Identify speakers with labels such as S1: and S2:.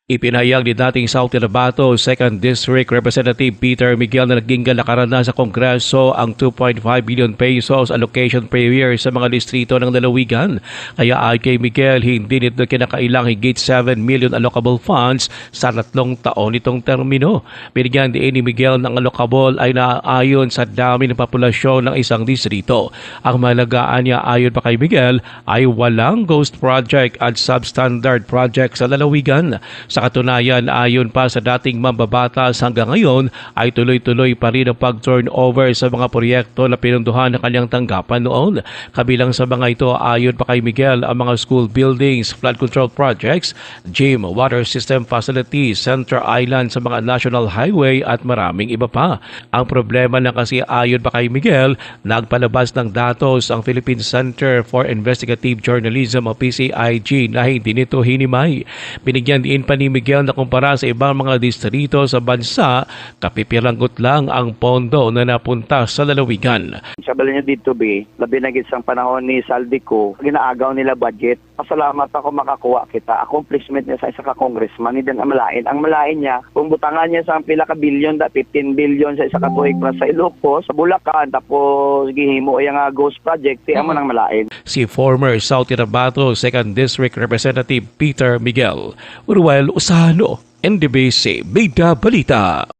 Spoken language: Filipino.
S1: Ipinahayag ni dating South Cotabato 2nd District Representative Peter Miguel na naging kalakaran na sa Kongreso ang 2.5 billion pesos allocation per year sa mga distrito ng lalawigan. Kaya ayon kay Miguel, hindi nito kinakailang higit 7 million allocable funds sa 3 taon itong termino. Binigyan din ni Miguel ng allocable ay naaayon sa dami ng populasyon ng isang distrito. Ang malagaan niya ayon pa kay Miguel ay walang ghost project at substandard project sa lalawigan. Sa katunayan, ayon pa sa dating mambabatas hanggang ngayon ay tuloy-tuloy pa rin ang pag-turnover sa mga proyekto na pinunduhan ng kanyang tanggapan noon. Kabilang sa mga ito, ayon pa kay Miguel, ang mga school buildings, flood control projects, gym, water system facilities, Center Island sa mga national highway at maraming iba pa. Ang problema na kasi ayon pa kay Miguel, nagpalabas ng datos ang Philippine Center for Investigative Journalism o PCIJ na hindi nito hinimay. Binigyan din pa ni Miguel na kumpara sa ibang mga distrito sa bansa, kapipiranggot lang ang pondo na napunta sa lalawigan.
S2: Sabi niya dito, labi na isang panahon ni Saldico, ginaagaw nila budget. Pasalamat ako makakuha kita. Accomplishment niya sa isa ka congressman, hindi ang malain. Ang malain niya, kung butangan niya sa pila ka bilyon, 15 billion sa isa ka tuig para sa Ilocos, sa Bulacan, tapos gihimo yung ghost project, tiyan mo nang malain.
S1: Si former South Cotabato 2nd District Representative Peter Miguel. Uruel Usano, NDBC Bida Balita.